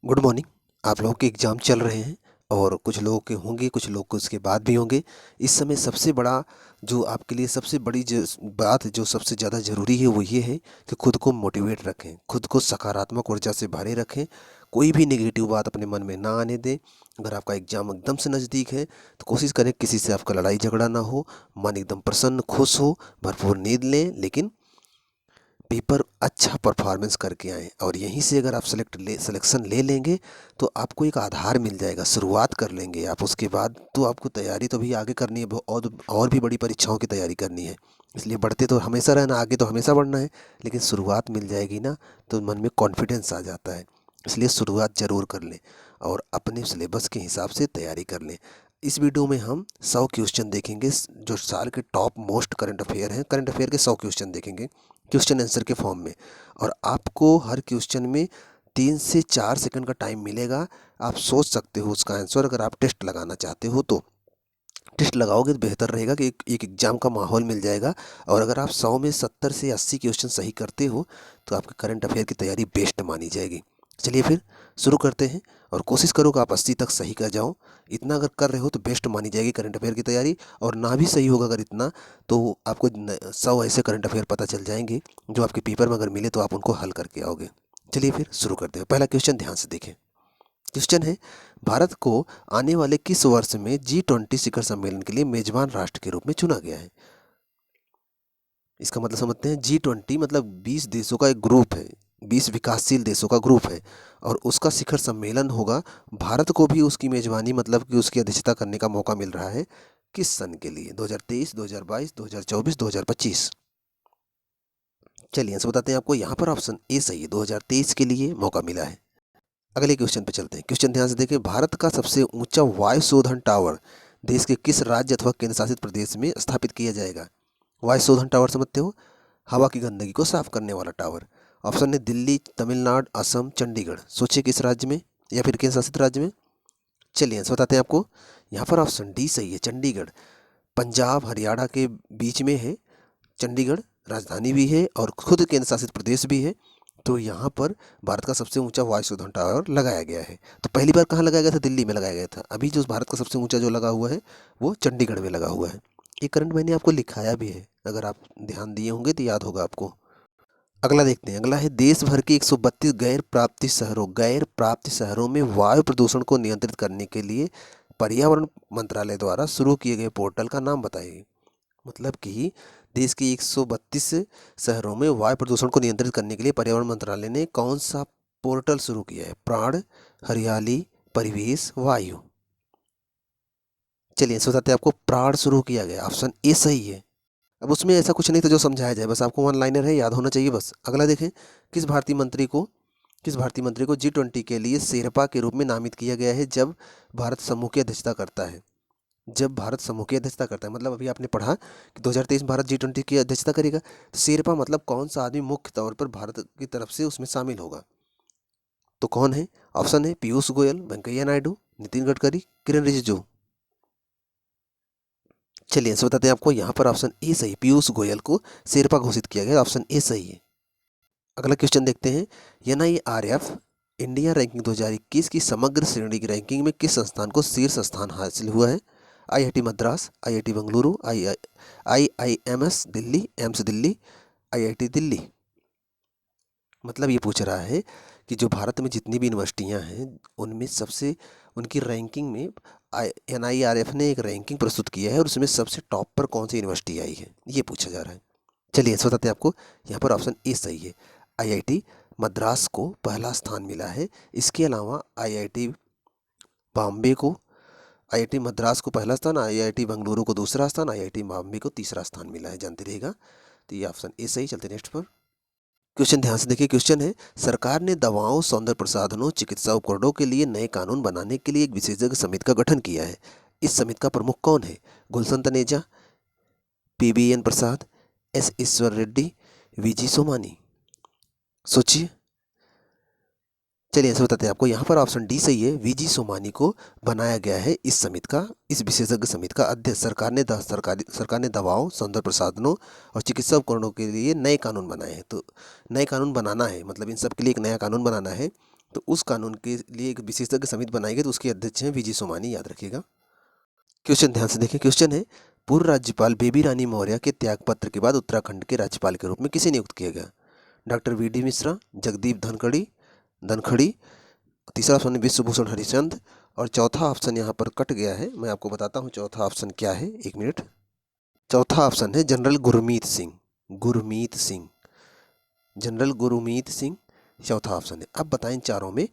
Good morning. आप लोगों के एग्ज़ाम चल रहे हैं और कुछ लोगों के होंगे, कुछ लोग को उसके बाद भी होंगे। इस समय सबसे बड़ा जो आपके लिए सबसे बड़ी बात जो सबसे ज़्यादा ज़रूरी है वो ये है कि खुद को मोटिवेट रखें, खुद को सकारात्मक ऊर्जा से भरे रखें। कोई भी नेगेटिव बात अपने मन में ना आने दें। अगर आपका एग्ज़ाम एकदम से नज़दीक है तो कोशिश करें किसी से आपका लड़ाई झगड़ा ना हो, मन एकदम प्रसन्न खुश हो, भरपूर नींद लें, लेकिन पेपर अच्छा परफॉर्मेंस करके आएँ। और यहीं से अगर आप सिलेक्शन ले लेंगे तो आपको एक आधार मिल जाएगा, शुरुआत कर लेंगे आप। उसके बाद तो आपको तैयारी तो भी आगे करनी है, और भी बड़ी परीक्षाओं की तैयारी करनी है। इसलिए बढ़ते तो हमेशा रहना, आगे तो हमेशा बढ़ना है, लेकिन शुरुआत मिल जाएगी ना तो मन में कॉन्फिडेंस आ जाता है। इसलिए शुरुआत ज़रूर कर लें और अपने सिलेबस के हिसाब से तैयारी कर लें। इस वीडियो में हम 100 क्वेश्चन देखेंगे जो साल के टॉप मोस्ट करंट अफेयर हैं। करंट अफेयर के 100 क्वेश्चन देखेंगे क्वेश्चन आंसर के फॉर्म में, और आपको हर क्वेश्चन में 3 से 4 सेकंड का टाइम मिलेगा। आप सोच सकते हो उसका आंसर। अगर आप टेस्ट लगाना चाहते हो तो टेस्ट लगाओगे तो बेहतर रहेगा कि एक एग्ज़ाम का माहौल मिल जाएगा। और अगर आप 100 में 70 से 80 क्वेश्चन सही करते हो तो आपके करंट अफेयर की तैयारी बेस्ट मानी जाएगी। चलिए फिर शुरू करते हैं और कोशिश करो कि आप 80 तक सही कर जाओ। इतना अगर कर रहे हो तो बेस्ट मानी जाएगी करंट अफेयर की तैयारी। और ना भी सही होगा अगर इतना, तो आपको 100 ऐसे करंट अफेयर पता चल जाएंगे जो आपके पेपर में अगर मिले तो आप उनको हल करके आओगे। चलिए फिर शुरू करते हैं। पहला क्वेश्चन ध्यान से देखें। क्वेश्चन है, भारत को आने वाले किस वर्ष में G20 शिखर सम्मेलन के लिए मेजबान राष्ट्र के रूप में चुना गया है? इसका मतलब समझते हैं। G20 मतलब 20 देशों का एक ग्रुप है, 20 विकासशील देशों का ग्रुप है, और उसका शिखर सम्मेलन होगा। भारत को भी उसकी मेजबानी मतलब कि उसकी अध्यक्षता करने का मौका मिल रहा है। किस सन के लिए? 2023, 2022, 2024, 2025? चलिए आंसर बताते हैं आपको। यहाँ पर ऑप्शन ए सही है, 2023 के लिए मौका मिला है। अगले क्वेश्चन पे चलते हैं। क्वेश्चन ध्यान से देखें। भारत का सबसे ऊंचा वायु शोधन टावर देश के किस राज्य अथवा केंद्र शासित प्रदेश में स्थापित किया जाएगा? वायु शोधन टावर समझते हो? हवा की गंदगी को साफ करने वाला टावर। ऑप्शन है दिल्ली, तमिलनाडु, असम, चंडीगढ़। सोचिए किस राज्य में या फिर केंद्र शासित राज्य में। चलिए आंसर बताते हैं आपको। यहाँ पर ऑप्शन डी सही है, चंडीगढ़। पंजाब हरियाणा के बीच में है चंडीगढ़, राजधानी भी है और खुद केंद्र शासित प्रदेश भी है। तो यहाँ पर भारत का सबसे ऊंचा वायु शोधन टावर लगाया गया है। तो पहली बार कहाँ लगाया गया था? दिल्ली में लगाया गया था। अभी जो भारत का सबसे ऊंचा जो लगा हुआ है वो चंडीगढ़ में लगा हुआ है। ये करंट मैंने आपको लिखाया भी है, अगर आप ध्यान दिए होंगे तो याद होगा आपको। अगला देखते हैं। अगला है, देश भर के 132 गैर प्राप्त शहरों में वायु प्रदूषण को नियंत्रित करने के लिए पर्यावरण मंत्रालय द्वारा शुरू किए गए पोर्टल का नाम बताइए। मतलब कि देश के 132 शहरों में वायु प्रदूषण को नियंत्रित करने के लिए पर्यावरण मंत्रालय ने कौन सा पोर्टल शुरू किया है? प्राण, हरियाली, परिवेश, वायु। चलिए बताते हैं आपको। प्राण शुरू किया गया, ऑप्शन ए सही है। अब उसमें ऐसा कुछ नहीं था जो समझाया जाए, बस आपको वन लाइनर है, याद होना चाहिए बस। अगला देखें। किस भारतीय मंत्री को G20 के लिए शेरपा के रूप में नामित किया गया है जब भारत समूह की अध्यक्षता करता है? जब भारत समूह की अध्यक्षता करता है मतलब अभी आपने पढ़ा कि 2023 में भारत G20 की अध्यक्षता करेगा। तो शेरपा मतलब कौन सा आदमी मुख्य तौर पर भारत की तरफ से उसमें शामिल होगा? तो कौन है? ऑप्शन है पीयूष गोयल, वेंकैया नायडू, नितिन गडकरी, किरण रिजिजू। चलिए आंसर बताते हैं आपको। यहाँ पर ऑप्शन ए सही, पीयूष गोयल को शेरपा घोषित किया गया। ऑप्शन ए सही है। अगला क्वेश्चन देखते हैं। NIRF इंडिया रैंकिंग 2021 की समग्र श्रेणी की रैंकिंग में किस संस्थान को शीर्ष स्थान हासिल हुआ है? IIT Madras, IIT Bengaluru, IIMS Delhi, AIIMS Delhi, IIT Delhi. मतलब ये पूछ रहा है कि जो भारत में जितनी भी यूनिवर्सिटियां हैं उनमें सबसे उनकी रैंकिंग में NIRF ने एक रैंकिंग प्रस्तुत किया है और उसमें सबसे टॉप पर कौन सी यूनिवर्सिटी आई है, ये पूछा जा रहा है। चलिए आंसर बताते हैं आपको। यहाँ पर ऑप्शन ए सही है, IIT मद्रास को पहला स्थान मिला है। इसके अलावा IIT बॉम्बे को, IIT मद्रास को पहला स्थान, IIT बेंगलुरु को दूसरा स्थान, IIT बॉम्बे को तीसरा स्थान मिला है, जानते रहेगा। तो ये ऑप्शन ए सही। चलते नेक्स्ट पर। क्वेश्चन ध्यान से देखिए। क्वेश्चन है, सरकार ने दवाओं, सौंदर्य प्रसाधनों, चिकित्सा उपकरणों के लिए नए कानून बनाने के लिए एक विशेषज्ञ समिति का गठन किया है। इस समिति का प्रमुख कौन है? गुलशन तनेजा, PBN प्रसाद, S ईश्वर रेड्डी, VG सोमानी। सोचिए। चलिए आंसर बताते हैं आपको। यहाँ पर ऑप्शन डी सही है, VG सोमानी को बनाया गया है इस समिति का, इस विशेषज्ञ समिति का अध्यक्ष। सरकार ने दवाओं, सौंदर्य प्रसाधनों और चिकित्सा उपकरणों के लिए नए कानून बनाए हैं। तो नए कानून बनाना है मतलब इन सब के लिए एक नया कानून बनाना है, तो उस कानून के लिए एक विशेषज्ञ समिति बनाई गई, तो उसके अध्यक्ष हैं वीजी सोमानी, याद रखिएगा। क्वेश्चन ध्यान से देखें। क्वेश्चन है, पूर्व राज्यपाल बेबी रानी मौर्य के त्यागपत्र के बाद उत्तराखंड के राज्यपाल के रूप में किसे नियुक्त किया गया? डॉक्टर वी.डी. मिश्रा, जगदीप धनखड़ी, तीसरा ऑप्शन है विश्वभूषण हरिचंद, और चौथा ऑप्शन यहाँ पर कट गया है, मैं आपको बताता हूँ चौथा ऑप्शन क्या है, एक मिनट। चौथा ऑप्शन है जनरल गुरमीत सिंह, जनरल गुरमीत सिंह चौथा ऑप्शन है। अब बताएं चारों में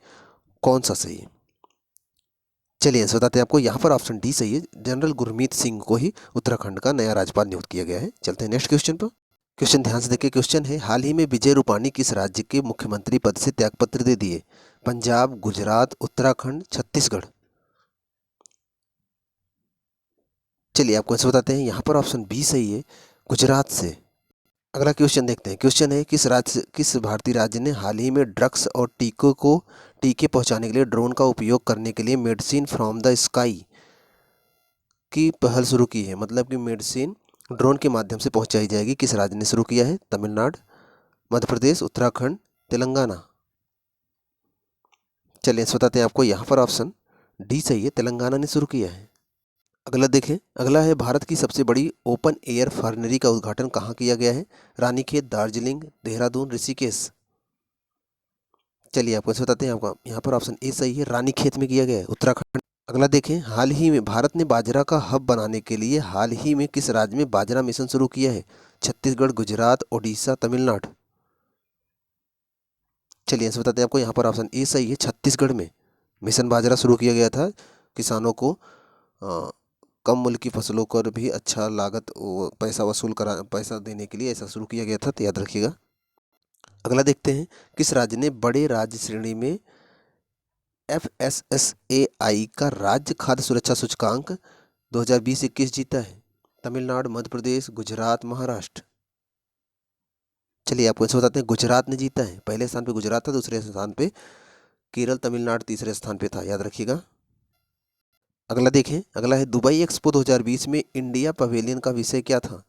कौन सा सही है? चलिए आंसर बताते हैं आपको। यहाँ पर ऑप्शन डी सही है, जनरल गुरमीत सिंह को ही उत्तराखंड का नया राज्यपाल नियुक्त किया गया है। चलते हैं नेक्स्ट क्वेश्चन पर। क्वेश्चन ध्यान से देखिए। क्वेश्चन है, हाल ही में विजय रूपाणी किस राज्य के मुख्यमंत्री पद से त्यागपत्र दे दिए? पंजाब, गुजरात, उत्तराखंड, छत्तीसगढ़। चलिए आपको आंसर बताते हैं। यहाँ पर ऑप्शन बी सही है, गुजरात से। अगला क्वेश्चन देखते हैं। क्वेश्चन है, किस भारतीय राज्य ने हाल ही में ड्रग्स और टीके पहुंचाने के लिए ड्रोन का उपयोग करने के लिए मेडिसिन फ्रॉम द स्काई की पहल शुरू की है? मतलब कि मेडिसिन ड्रोन के माध्यम से पहुंचाई जाएगी, किस राज्य ने शुरू किया है? तमिलनाडु, मध्य प्रदेश, उत्तराखंड, तेलंगाना। चलिए बताते हैं आपको। यहाँ पर ऑप्शन डी सही है, तेलंगाना ने शुरू किया है। अगला देखें। अगला है, भारत की सबसे बड़ी ओपन एयर फार्नरी का उद्घाटन कहाँ किया गया है? रानीखेत, दार्जिलिंग, देहरादून, ऋषिकेश। चलिए आपको बताते हैं। आपका यहाँ पर ऑप्शन ए सही है, रानीखेत में किया गया है, उत्तराखंड। अगला देखें। हाल ही में भारत ने बाजरा का हब बनाने के लिए हाल ही में किस राज्य में बाजरा मिशन शुरू किया है? छत्तीसगढ़, गुजरात, ओडिशा, तमिलनाडु। चलिए आंसर बताते हैं आपको। यहाँ पर ऑप्शन ए सही है, छत्तीसगढ़ में मिशन बाजरा शुरू किया गया था। किसानों को कम मूल्य की फसलों पर भी अच्छा लागत पैसा देने के लिए ऐसा शुरू किया गया था, तो याद रखिएगा। अगला देखते हैं। किस राज्य ने बड़े राज्य श्रेणी में FSSAI का राज्य खाद्य सुरक्षा सूचकांक 2020-21 जीता है? तमिलनाडु, मध्य प्रदेश, गुजरात, महाराष्ट्र। चलिए आपको बताते हैं। गुजरात ने जीता है। पहले स्थान पे गुजरात था, दूसरे स्थान पे केरल, तमिलनाडु तीसरे स्थान पे था, याद रखिएगा। अगला देखें। अगला है, दुबई एक्सपो 2020 में इंडिया पवेलियन का विषय क्या था?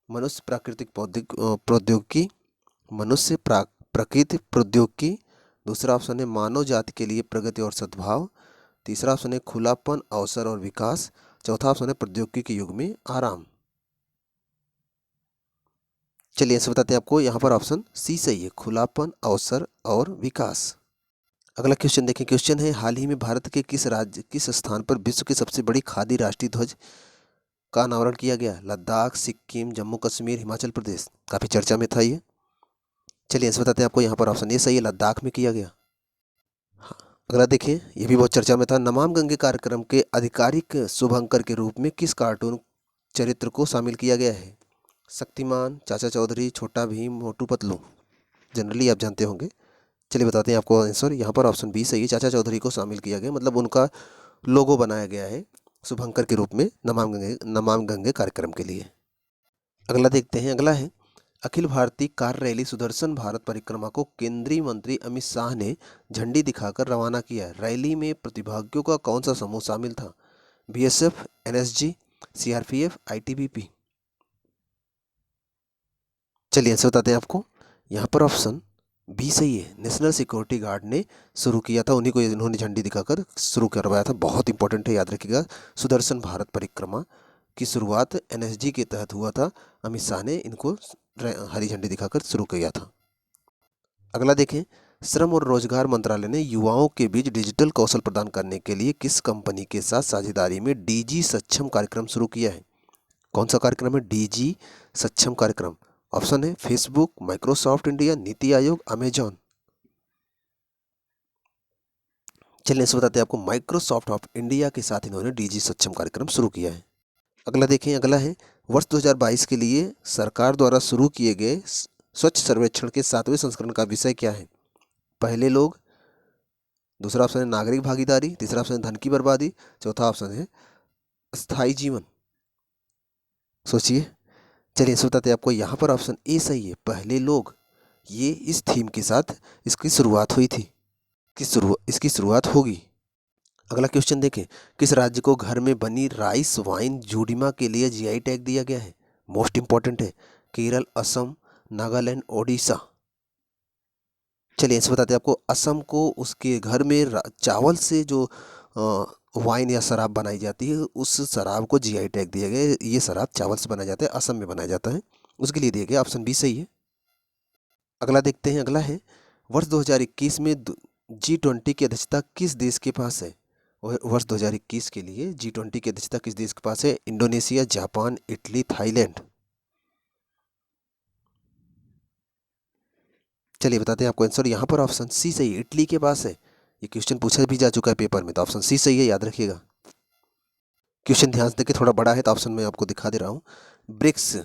मनुष्य प्राकृतिक प्रौद्योगिकी, मनुष्य प्राकृतिक प्रौद्योगिकी। दूसरा ऑप्शन है मानव जाति के लिए प्रगति और सद्भाव। तीसरा ऑप्शन है खुलापन, अवसर और विकास। चौथा ऑप्शन है प्रौद्योगिकी के युग में आराम। चलिए ऐसे बताते हैं आपको। यहाँ पर ऑप्शन सी सही है, खुलापन, अवसर और विकास। अगला क्वेश्चन देखें। क्वेश्चन है, हाल ही में भारत के किस स्थान पर विश्व की सबसे बड़ी खादी राष्ट्रीय ध्वज का अनावरण किया गया? लद्दाख, सिक्किम, जम्मू कश्मीर, हिमाचल प्रदेश। काफ़ी चर्चा में था ये। चलिए ऐसे बताते हैं आपको। यहाँ पर ऑप्शन ये सही है, लद्दाख में किया गया। हाँ। अगला देखिए, ये भी बहुत चर्चा में था। नमाम गंगे कार्यक्रम के आधिकारिक शुभंकर के रूप में किस कार्टून चरित्र को शामिल किया गया है? शक्तिमान, चाचा चौधरी, छोटा भीम, मोटू पतलू। जनरली आप जानते होंगे। चलिए बताते हैं आपको आंसर। यहाँ पर ऑप्शन बी सही है, चाचा चौधरी को शामिल किया गया, मतलब उनका लोगो बनाया गया है शुभंकर के रूप में नमाम गंगे कार्यक्रम के लिए। अगला देखते हैं। अगला है, अखिल भारतीय कार रैली सुदर्शन भारत परिक्रमा को केंद्रीय मंत्री अमित शाह ने झंडी दिखाकर रवाना किया। रैली में प्रतिभागियों का कौन सा समूह शामिल था? BSF, NSG, CRPF, ITBP। चलिए आंसर बताते हैं आपको। यहाँ पर ऑप्शन बी सही है, नेशनल सिक्योरिटी गार्ड ने शुरू किया था, उन्हीं को इन्होंने झंडी दिखाकर शुरू करवाया था। बहुत इंपॉर्टेंट है, याद रखिएगा। सुदर्शन भारत परिक्रमा की शुरुआत NSG के तहत हुआ था। अमित शाह ने इनको हरी झंडी दिखाकर शुरू किया था। अगला देखें। श्रम और रोजगार मंत्रालय ने युवाओं के बीच डिजिटल कौशल प्रदान करने के लिए किस कंपनी के साथ साझेदारी में DG सक्षम कार्यक्रम शुरू किया है? कौन सा कार्यक्रम है DG सक्षम कार्यक्रम? ऑप्शन है Facebook, Microsoft India, NITI Aayog, Amazon. चलिए इसे बताते हैं आपको। माइक्रोसॉफ्ट ऑफ इंडिया के साथ इन्होंने DG सक्षम कार्यक्रम शुरू किया है। अगला देखें। अगला है, वर्ष 2022 के लिए सरकार द्वारा शुरू किए गए स्वच्छ सर्वेक्षण के 7वें संस्करण का विषय क्या है? पहले लोग। दूसरा ऑप्शन है नागरिक भागीदारी। तीसरा ऑप्शन है धन की बर्बादी। चौथा ऑप्शन है स्थायी जीवन। सोचिए। चलिए इसे बताते हैं आपको। यहाँ पर ऑप्शन ए सही है, पहले लोग। ये इस थीम के साथ इसकी शुरुआत हुई थी, इसकी शुरुआत होगी। अगला क्वेश्चन देखें। किस राज्य को घर में बनी राइस वाइन जूडीमा के लिए GI टैग दिया गया है? मोस्ट इंपॉर्टेंट है। केरल, असम, नागालैंड, ओडिशा। चलिए इसे बताते हैं आपको। असम को उसके घर में चावल से जो वाइन या शराब बनाई जाती है, उस शराब को जीआई टैग दिया गया है। ये शराब चावल से बनाया जाता है, असम में बनाया जाता है, उसके लिए दिया गया। ऑप्शन बी सही है। अगला देखते हैं। अगला है, वर्ष 2021 में G20 की अध्यक्षता किस देश के पास है? वर्ष 2021 के लिए G20 की अध्यक्षता किस देश के पास है? Indonesia, Japan, Italy, Thailand. चलिए बताते हैं आपको आंसर। यहाँ पर ऑप्शन सी सही है, इटली के पास है। ये क्वेश्चन पूछा भी जा चुका है पेपर में, तो ऑप्शन सी सही है, याद रखिएगा। क्वेश्चन ध्यान से देखिए, थोड़ा बड़ा है तो ऑप्शन मैं आपको दिखा दे रहा हूँ। ब्रिक्स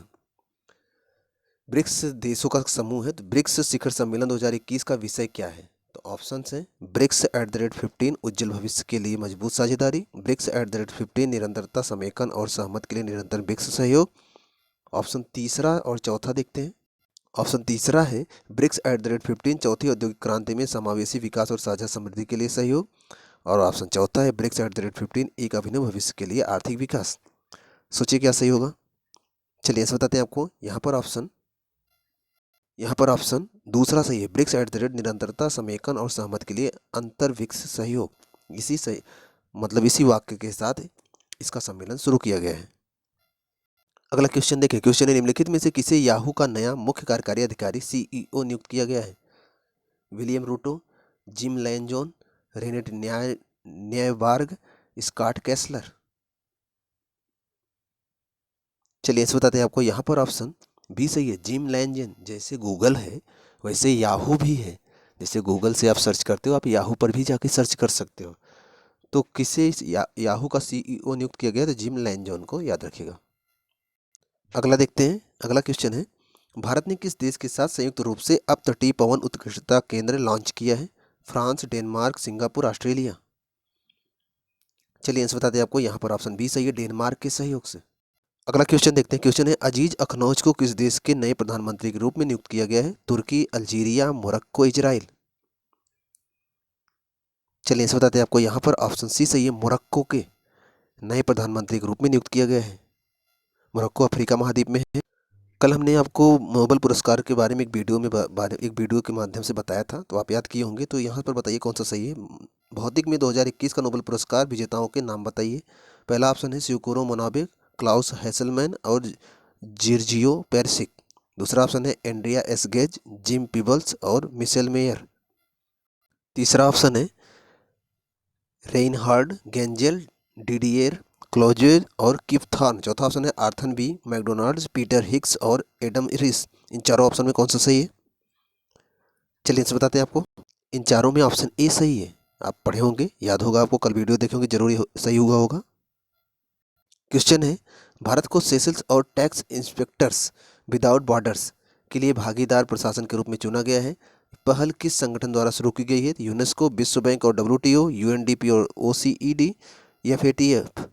ब्रिक्स देशों का समूह है, तो ब्रिक्स शिखर सम्मेलन 2021 का विषय क्या है? तो ऑप्शन है, ब्रिक्स @15 उज्जवल भविष्य के लिए मजबूत साझेदारी, ब्रिक्स @15 निरंतरता, समेकन और सहमत के लिए निरंतर ब्रिक्स सहयोग। ऑप्शन तीसरा और चौथा देखते हैं। ऑप्शन तीसरा है, ब्रिक्स @15 चौथी औद्योगिक क्रांति में समावेशी विकास और साझा समृद्धि के लिए सहयोग। और ऑप्शन चौथा है, ब्रिक्स @15 एक अभिनव भविष्य के लिए आर्थिक विकास। सोचिए क्या सही होगा। चलिए ऐसे बताते हैं आपको। यहाँ पर ऑप्शन दूसरा सही है, ब्रिक्स निरंतरता, समेकन और सहमत के लिए अंतर ब्रिक्स सहयोग। इसी सही मतलब इसी वाक्य के साथ इसका सम्मेलन शुरू किया गया है। अगला क्वेश्चन देखिए। क्वेश्चन है, निम्नलिखित में से किसे याहू का नया मुख्य कार्यकारी अधिकारी CEO नियुक्त किया गया है? William Ruto, Jim Lanzone, Renate Nyborg, Scott Kessler. चलिए ऐसे बताते हैं आपको। यहाँ पर ऑप्शन बी सही है, जिम लैनजन। जैसे गूगल है वैसे याहू भी है। जैसे गूगल से आप सर्च करते हो, आप याहू पर भी जाके सर्च कर सकते हो। तो किसे याहू का CEO नियुक्त किया गया? तो जिम लैनजोन को, याद रखिएगा। अगला देखते हैं। अगला क्वेश्चन है, भारत ने किस देश के साथ संयुक्त रूप से अपतटीय पवन उत्कृष्टता केंद्र लॉन्च किया है? France, Denmark, Singapore, Australia. चलिए आंसर बताते हैं आपको। यहाँ पर ऑप्शन बी सही है, डेनमार्क के सहयोग से। अगला क्वेश्चन देखते हैं। क्वेश्चन है, अजीज अखनौज को किस देश के नए प्रधानमंत्री के रूप में नियुक्त किया गया है? तुर्की, अल्जीरिया, मोरक्को, इजराइल। चलिए आंसर बताते हैं आपको। यहाँ पर ऑप्शन सी सही है, मोरक्को के नए प्रधानमंत्री के रूप में नियुक्त किया गया है। मोरक्को अफ्रीका महाद्वीप में है। कल हमने आपको नोबेल पुरस्कार के बारे में एक वीडियो के माध्यम से बताया था, तो आप याद किए होंगे। तो यहाँ पर बताइए कौन सा सही है। भौतिक में 2021 का नोबेल पुरस्कार विजेताओं के नाम बताइए। पहला ऑप्शन है स्यूकोरो मोनाबे, क्लाउस हेसलमैन और जिर्जियो पेरसिक। दूसरा ऑप्शन है Andrea S gauge, gym Peebles और मिशेल मेयर। तीसरा ऑप्शन है रेइनहार्ड गेंजेल, डिडिएर क्लोजेज और किप थॉर्न। चौथा ऑप्शन है आर्थन बी मैकडोनाल्ड्स, पीटर हिक्स और एडम रिस। इन चारों ऑप्शन में कौन सा सही है? चलिए इनसे बताते हैं आपको। इन चारों में ऑप्शन ए सही है। आप पढ़े होंगे, याद होगा आपको, कल वीडियो देखे होंगे, जरूरी सही हुआ होगा। क्वेश्चन है, भारत को सेशल्स और टैक्स इंस्पेक्टर्स विदाउट बॉर्डर्स के लिए भागीदार प्रशासन के रूप में चुना गया है। पहल किस संगठन द्वारा शुरू की गई है? यूनेस्को, विश्व बैंक और WTO, UNDP और OCED या FATF।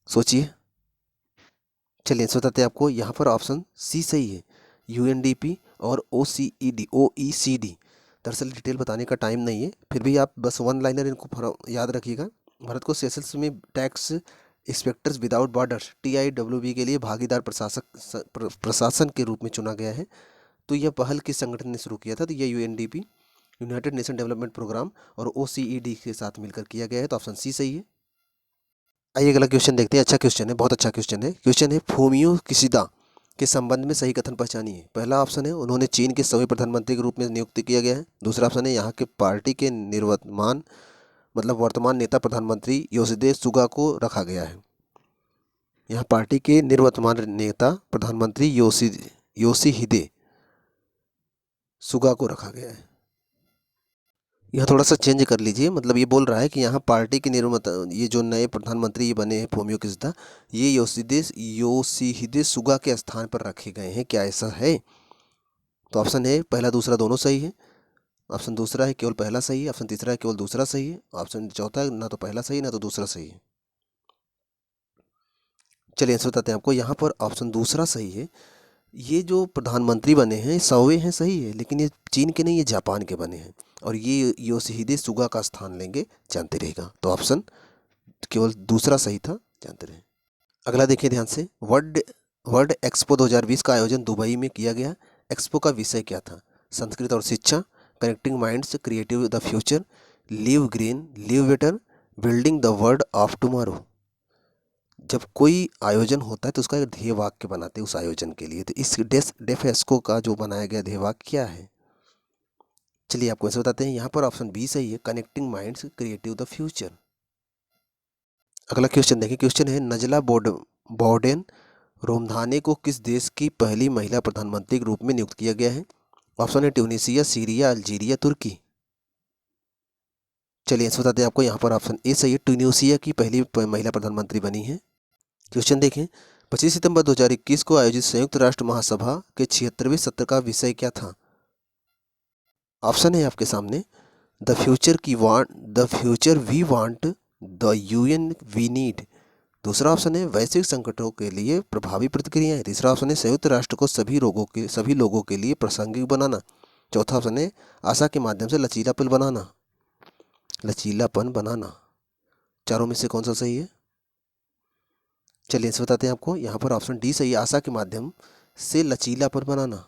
सोचिए। चलिए बताते हैं आपको। यहाँ पर ऑप्शन सी सही है, UNDP और OECD। दरअसल डिटेल बताने का टाइम नहीं है, फिर भी आप बस वन लाइनर इनको याद रखिएगा। भारत को सेशल्स में tax inspectors without border TIWB के लिए भागीदार प्रशासन के रूप में चुना गया है। तो यह पहल किस संगठन ने शुरू किया था? तो यह UNDP, United Nation Development Programme और OCED के साथ मिलकर किया गया है। तो ऑप्शन सी सही है। आइए अगला क्वेश्चन देखते हैं। अच्छा क्वेश्चन है, बहुत अच्छा क्वेश्चन है। क्वेश्चन है, फूमियो किशिदा के संबंध में सही कथन पहचानिए। पहला ऑप्शन है, उन्होंने चीन के 100वें प्रधानमंत्री के रूप में नियुक्त किया गया है। दूसरा ऑप्शन है, यहाँ के पार्टी के वर्तमान नेता प्रधानमंत्री योशिदे सुगा को रखा गया है। यहाँ पार्टी के निर्वर्तमान नेता प्रधानमंत्री योशिहिदे सुगा को रखा गया है। यहाँ थोड़ा सा चेंज कर लीजिए, मतलब ये बोल रहा है कि यहाँ पार्टी के ये जो नए प्रधानमंत्री ये बने हैं फूमियो किशिदा, ये योशिहिदे सुगा के स्थान पर रखे गए हैं। क्या ऐसा है? तो ऑप्शन है पहला दूसरा दोनों सही है। ऑप्शन दूसरा है केवल पहला सही है। ऑप्शन तीसरा है केवल दूसरा सही है। ऑप्शन चौथा है ना तो पहला सही ना तो दूसरा सही है। चलिए आंसर बताते हैं आपको। यहाँ पर ऑप्शन दूसरा सही है। ये जो प्रधानमंत्री बने हैं 100वें हैं, सही है, लेकिन ये चीन के नहीं, ये जापान के बने हैं और ये योशिहिदे सुगा का स्थान लेंगे, जानते रहेगा। तो ऑप्शन केवल दूसरा सही था, जानते रहे। अगला देखिए ध्यान से। वर्ल्ड एक्सपो 2020 का आयोजन दुबई में किया गया। एक्सपो का विषय क्या था? संस्कृत और शिक्षा, connecting minds, creative the future, live green, live better, building the world of tomorrow. जब कोई आयोजन होता है तो उसका एक ध्येय वाक्य बनाते हैं उस आयोजन के लिए। तो इस डेफेस्को का जो बनाया गया ध्येय वाक्य क्या है? चलिए आपको ऐसे बताते हैं। यहाँ पर ऑप्शन बी सही है, connecting minds, creative the future. अगला क्वेश्चन देखिए, क्वेश्चन है नजला बोर्डेन रोमधाने को किस देश की पहली महिला प्रधानमंत्री के रूप में नियुक्त किया गया है? ऑप्शन है ट्यूनीसिया, सीरिया, अल्जीरिया, तुर्की। चलिए ऐसे बताते हैं आपको। यहाँ पर ऑप्शन ए सही है, ट्यूनीसिया की पहली महिला प्रधानमंत्री बनी है। क्वेश्चन देखें, 25 सितंबर 2021 को आयोजित संयुक्त राष्ट्र महासभा के 76वें सत्र का विषय क्या था? ऑप्शन है आपके सामने, the future we want, the UN we need. दूसरा ऑप्शन है वैश्विक संकटों के लिए प्रभावी प्रतिक्रियाएं। तीसरा ऑप्शन है संयुक्त राष्ट्र को सभी लोगों के लिए प्रासंगिक बनाना। चौथा ऑप्शन है आशा के माध्यम से लचीलापन बनाना। चारों में से कौन सा सही है? चलिए इसे बताते हैं आपको। यहाँ पर ऑप्शन डी सही है, आशा के माध्यम से लचीलापन बनाना।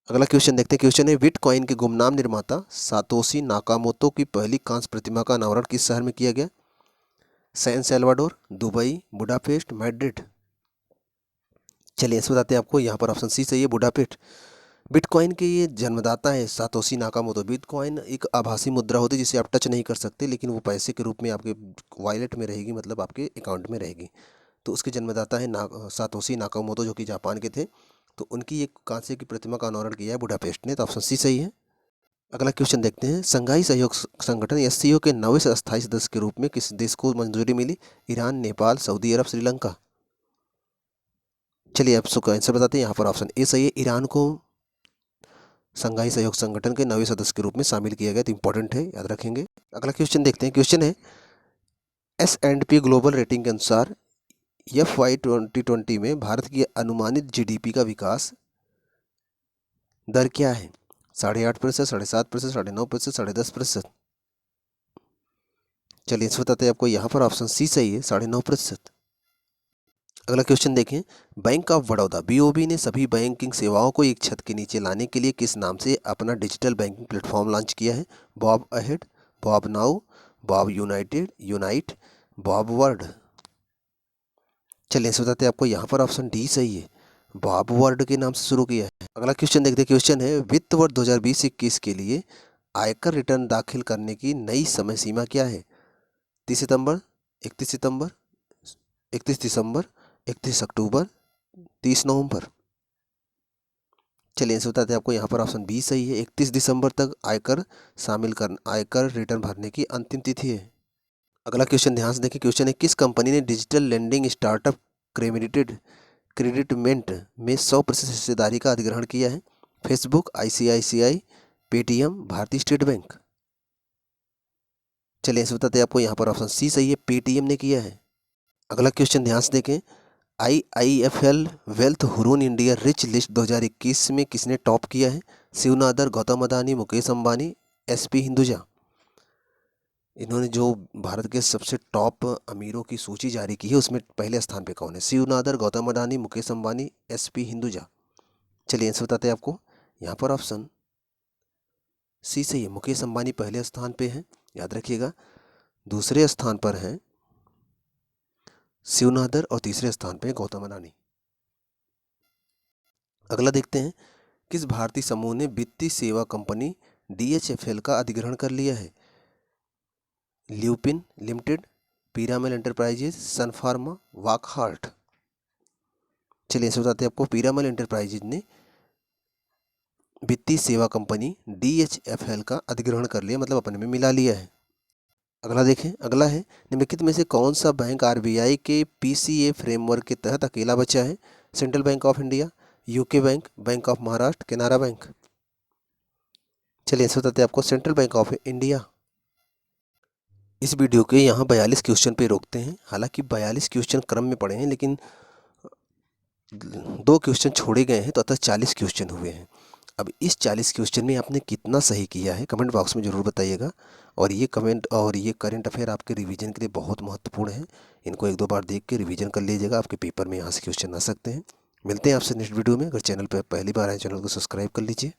अगला क्वेश्चन देखते हैं। क्वेश्चन है बिटकॉइन के गुमनाम निर्माता सातोशी नाकामोतो की पहली कांस्य प्रतिमा का अनावरण किस शहर में किया गया? San Salvador, Dubai, Budapest, Madrid. चलिए इसे बताते हैं आपको। यहाँ पर ऑप्शन सी सही है, बुडापेस्ट। बिटकॉइन के ये जन्मदाता है सातोशी नाकामोतो। बिटकॉइन एक आभासी मुद्रा होती है जिसे आप टच नहीं कर सकते, लेकिन वो पैसे के रूप में आपके वॉलेट में रहेगी, मतलब आपके अकाउंट में रहेगी। तो उसके जन्मदाता है सातोशी नाकामोतो, जो कि जापान के थे। तो उनकी एक कांस्य की प्रतिमा का अनावरण किया है बुडापेस्ट ने। तो ऑप्शन सी सही है। अगला क्वेश्चन देखते हैं। संघाई सहयोग संगठन एससीओ के 9वें अस्थायी सदस्य के रूप में किस देश को मंजूरी मिली? ईरान, नेपाल, सऊदी अरब, श्रीलंका। चलिए आप सबको आंसर बताते हैं। यहाँ पर ऑप्शन ए सही है, ईरान को संघाई सहयोग संगठन के 9वें सदस्य के रूप में शामिल किया गया। तो इंपॉर्टेंट है, याद रखेंगे। अगला क्वेश्चन देखते हैं। क्वेश्चन है S&P ग्लोबल रेटिंग के अनुसार FY 2020 में भारत की अनुमानित जीडीपी का विकास दर क्या है? 8.5%, 7.5%, 9.5%, 10.5%। चलिए इस बताते हैं आपको। यहाँ पर ऑप्शन सी सही है, 9.5%। अगला क्वेश्चन देखें। बैंक ऑफ बड़ौदा BOB ने सभी बैंकिंग सेवाओं को एक छत के नीचे लाने के लिए किस नाम से अपना डिजिटल बैंकिंग प्लेटफॉर्म लॉन्च किया है? Bob ahead, Bob now, Bob unite, Bob word. चलिए इस बताते हैं आपको। यहाँ पर ऑप्शन डी सही है, बॉब वर्ड के नाम से शुरू किया है। अगला क्वेश्चन देखते हैं। क्वेश्चन है वित्त वर्ष 2020-21 के लिए आयकर रिटर्न दाखिल करने की नई समय सीमा क्या है? 30 सितंबर, 31 सितंबर, 31 दिसंबर, 31 अक्टूबर, 30 नवंबर। चलिए इसे बताते हैं आपको। यहाँ पर ऑप्शन बी सही है, 31 दिसंबर तक आयकर रिटर्न भरने की अंतिम तिथि है। अगला क्वेश्चन ध्यान से देखिए। क्वेश्चन है किस कंपनी ने डिजिटल लेंडिंग स्टार्टअप क्रेडिटमेंट में 100% हिस्सेदारी का अधिग्रहण किया है? फेसबुक, ICICI, पेटीएम, भारतीय स्टेट बैंक। चलिए इसे बताते हैं आपको। यहाँ पर ऑप्शन सी सही है, पेटीएम ने किया है। अगला क्वेश्चन ध्यान से देखें। IIFL wealth Hurun India rich list 2021 में किसने टॉप किया है? शिव नादर, गौतम अदानी, मुकेश अंबानी, SP हिंदुजा। इन्होंने जो भारत के सबसे टॉप अमीरों की सूची जारी की है उसमें पहले स्थान पे कौन है? शिव नादर, गौतम अडानी, मुकेश अंबानी, SP हिंदुजा। चलिए आंसर बताते हैं आपको। यहाँ पर ऑप्शन सी सही है, मुकेश अंबानी पहले स्थान पे हैं, याद रखिएगा। दूसरे स्थान पर हैं शिव नादर और तीसरे स्थान पे गौतम अडानी। अगला देखते हैं। किस भारतीय समूह ने वित्तीय सेवा कंपनी DHFL का अधिग्रहण कर लिया है? ल्यूपिन लिमिटेड, पीरामल एंटरप्राइजेज, सन फार्मा, वाकहार्ट। चलिए ऐसे बताते हैं आपको। पीरामल एंटरप्राइजेज ने वित्तीय सेवा कंपनी DHFL का अधिग्रहण कर लिया, मतलब अपने में मिला लिया है। अगला देखें। अगला है निम्नलिखित में से कौन सा बैंक RBI के PCA फ्रेमवर्क के तहत अकेला बचा है? Central bank of India, UK bank, bank of Maharashtra, Canara bank. चलिए ऐसे बताते हैं आपको। Central bank of India. इस वीडियो के यहाँ 42 क्वेश्चन पे रोकते हैं। हालांकि 42 क्वेश्चन क्रम में पड़े हैं, लेकिन 2 क्वेश्चन छोड़े गए हैं, तो अतः 40 क्वेश्चन हुए हैं। अब इस 40 क्वेश्चन में आपने कितना सही किया है कमेंट बॉक्स में ज़रूर बताइएगा। और ये करंट अफेयर आपके रिवीजन के लिए बहुत महत्वपूर्ण है। इनको 1-2 बार देख के रिवीजन कर लीजिएगा, आपके पेपर में यहाँ से क्वेश्चन आ सकते हैं। मिलते हैं आपसे नेक्स्ट वीडियो में। अगर चैनल पर पहली बार आए, चैनल को सब्सक्राइब कर लीजिए।